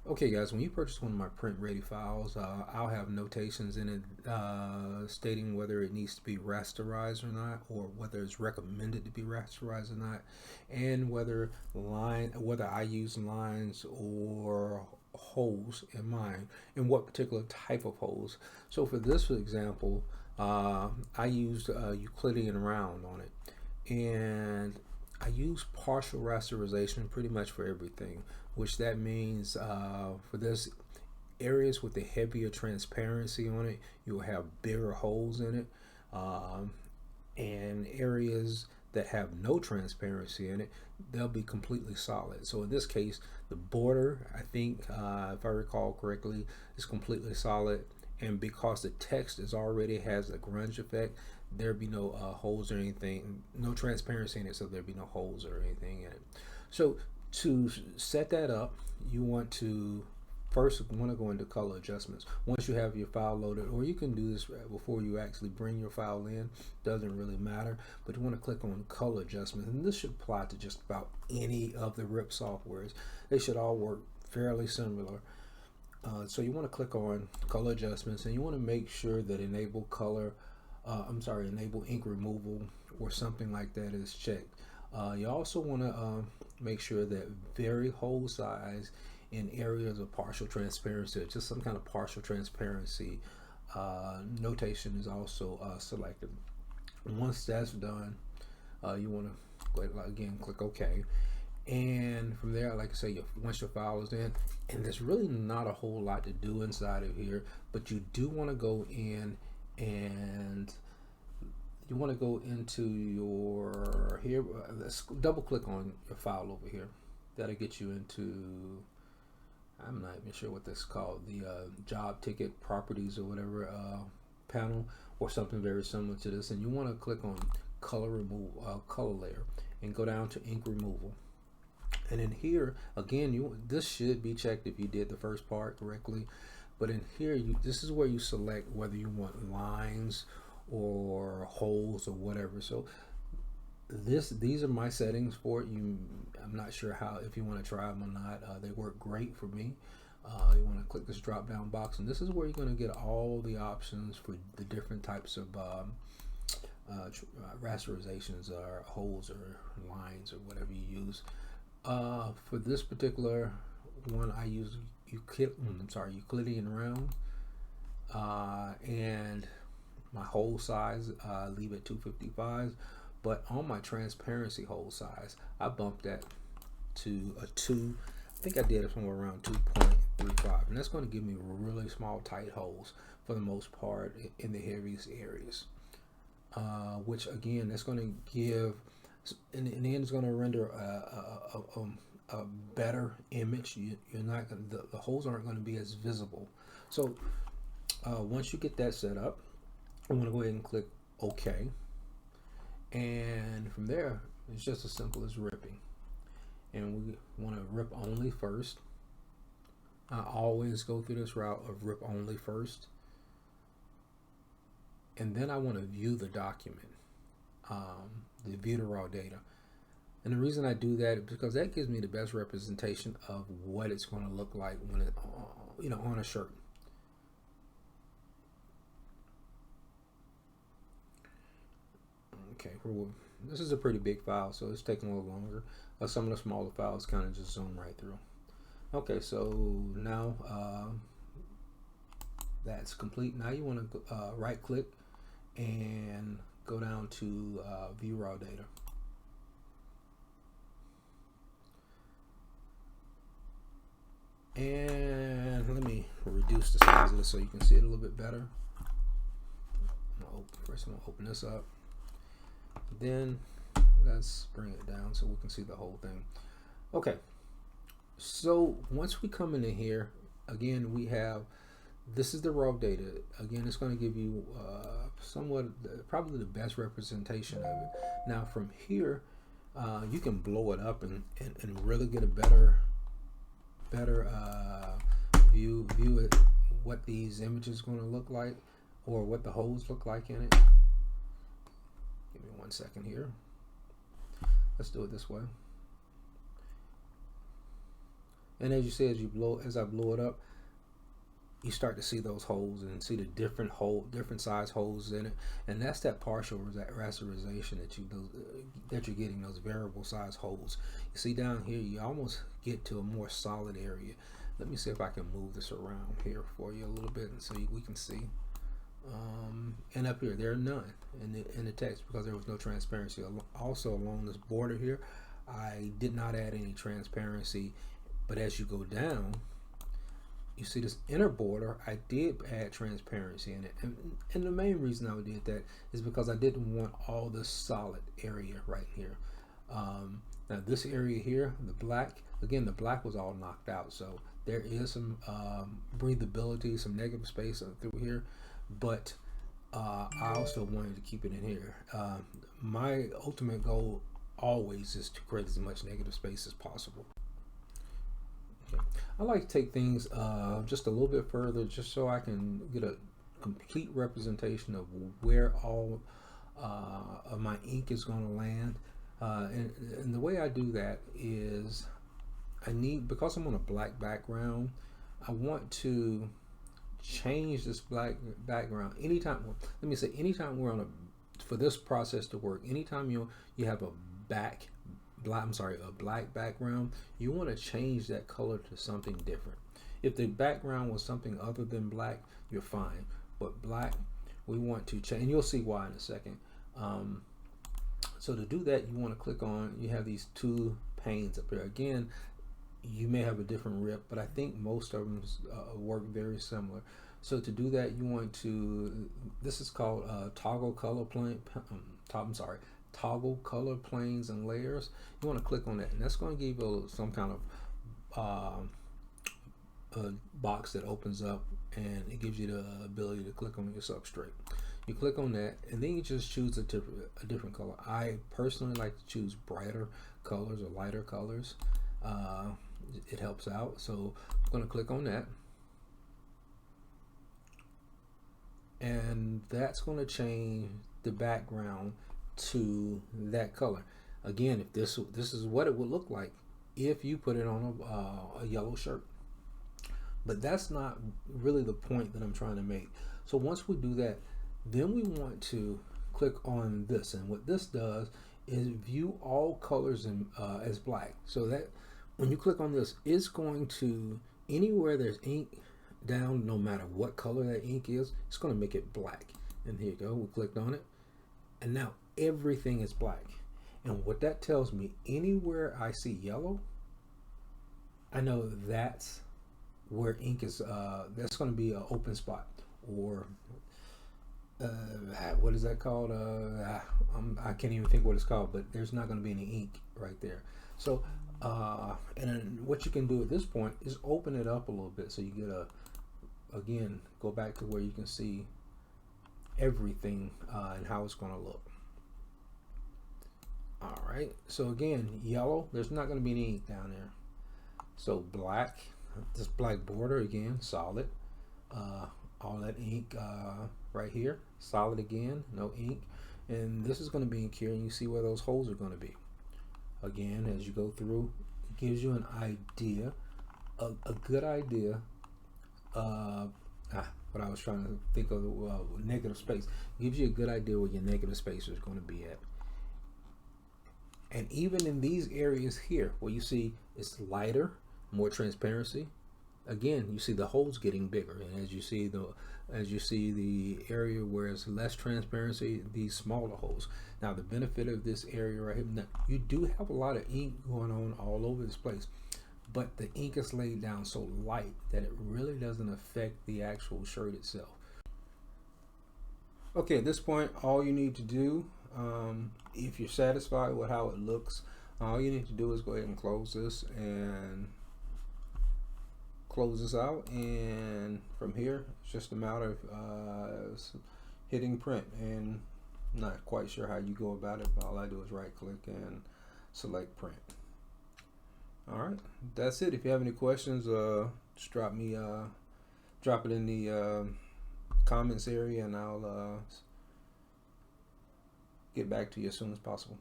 Okay, guys, when you purchase one of my print ready files, I'll have notations in it stating whether it needs to be rasterized or not, or whether it's recommended to be rasterized or not, and whether I use lines or holes in mine, and what particular type of holes. So for this example, I used Euclidean round on it, and I use partial rasterization pretty much for everything, which that means for this areas with the heavier transparency on it, you'll have bigger holes in it, um, and areas that have no transparency in it, they'll be completely solid. So in this case, the border, I think, if I recall correctly, is completely solid. And because the text is already has a grunge effect, there'd be no holes or anything, no transparency in it, so there'd be no holes or anything in it. So to set that up, you want to first want to go into color adjustments. Once you have your file loaded, or you can do this before you actually bring your file in, doesn't really matter, but you want to click on color adjustments, and this should apply to just about any of the RIP softwares. They should all work fairly similar. So you want to click on color adjustments, and you want to make sure that enable ink removal or something like that is checked. You also want to make sure that vary hole size in areas of partial transparency, just some kind of partial transparency notation is also selected. And once that's done, you want to go ahead, again, click OK. And from there, like I say, once your file is in, and there's really not a whole lot to do inside of here, but you do want to go in and you want to go into your here. Let's double click on your file over here. That'll get you into, I'm not even sure what this is called, the job ticket properties or whatever panel, or something very similar to this. And you want to click on color layer, and go down to ink removal. And in here, again, this should be checked if you did the first part correctly. But in here, this is where you select whether you want lines or holes or whatever. So these are my settings for it. I'm not sure how, if you want to try them or not. They work great for me. You want to click this drop down box, and this is where you're going to get all the options for the different types of rasterizations or holes or lines or whatever you use. For this particular one, I use Euclidean round, and my hole size leave it 255, but on my transparency hole size, I bumped that to a 2. I think I did it somewhere around 2.35, and that's going to give me really small, tight holes for the most part in the heaviest areas. Which again, that's going to give, in the end, it's going to render a better image. You're not going the holes aren't going to be as visible. So once you get that set up, I'm going to go ahead and click OK, and from there it's just as simple as ripping. And we want to rip only first. I always go through this route of rip only first, and then I want to view the document, view the raw data. And the reason I do that is because that gives me the best representation of what it's going to look like when it, on a shirt. Okay, this is a pretty big file, so it's taking a little longer. Some of the smaller files kind of just zoom right through. Okay, so now that's complete. Now you want to right click and go down to view raw data. And let me reduce the size of this so you can see it a little bit better. First I'm going to open this up. Then let's bring it down so we can see the whole thing. Okay, so once we come into here, again, we have, this is the raw data. Again, it's going to give you probably the best representation of it. Now from here, you can blow it up and really get a better view it, what these images are going to look like, or what the holes look like in it. Give me 1 second here. Let's do it this way. And as you see, as I blow it up, you start to see those holes and see the different size holes in it, and that's that partial rasterization that you're getting, those variable size holes. You see down here, you almost get to a more solid area. Let me see if I can move this around here for you a little bit, and so we can see. And up here, there are none in the text because there was no transparency. Also, along this border here, I did not add any transparency, but as you go down, you see this inner border, I did add transparency in it. And the main reason I did that is because I didn't want all this solid area right here. Now this area here, the black, again, the black was all knocked out. So there is some breathability, some negative space through here. But I also wanted to keep it in here. My ultimate goal always is to create as much negative space as possible. I like to take things just a little bit further just so I can get a complete representation of where all of my ink is going to land. And the way I do that is because I'm on a black background, I want to change this black background anytime. Let me say, anytime we're on for this process to work, anytime you have a black background, you want to change that color to something different. If the background was something other than black, you're fine. But black, we want to change, and you'll see why in a second. So to do that, you want to click on, you have these two panes up here. Again, you may have a different rip, but I think most of them work very similar. So to do that, you want to, this is called toggle color planes and layers. You want to click on that, and that's going to give you some kind of a box that opens up, and it gives you the ability to click on your substrate. You click on that, and then you just choose a different color. I personally like to choose brighter colors or lighter colors. It helps out, so I'm going to click on that, and that's going to change the background to that color. Again, if this is what it would look like if you put it on a yellow shirt, but that's not really the point that I'm trying to make. So once we do that, then we want to click on this, and what this does is view all colors as black. So that when you click on this, it's going to, anywhere there's ink down, no matter what color that ink is, it's going to make it black. And here you go, we clicked on it, and now everything is black. And what that tells me, anywhere I see yellow, I know that's where ink is, that's going to be an open spot, or what is that called? I can't even think what it's called, but there's not going to be any ink right there. So and what you can do at this point is open it up a little bit, so you get again, go back to where you can see everything and how it's going to look. All right, so again, yellow, there's not going to be any ink down there. So black, this black border, again, solid. All that ink right here, solid again, no ink. And this is going to be ink here, and you see where those holes are going to be. Again, as you go through, it gives you an idea, a good idea. What I was trying to think of, negative space. It gives you a good idea where your negative space is going to be at. And even in these areas here, where you see it's lighter, more transparency, again, you see the holes getting bigger. And as you see the area where it's less transparency, these smaller holes. Now the benefit of this area right here, now, you do have a lot of ink going on all over this place, but the ink is laid down so light that it really doesn't affect the actual shirt itself. Okay, at this point, all you need to do, if you're satisfied with how it looks, all you need to do is go ahead and close this out, and from here it's just a matter of hitting print. And I'm not quite sure how you go about it, but all I do is right click and select print. All right, that's it. If you have any questions, just drop it in the comments area, and I'll get back to you as soon as possible.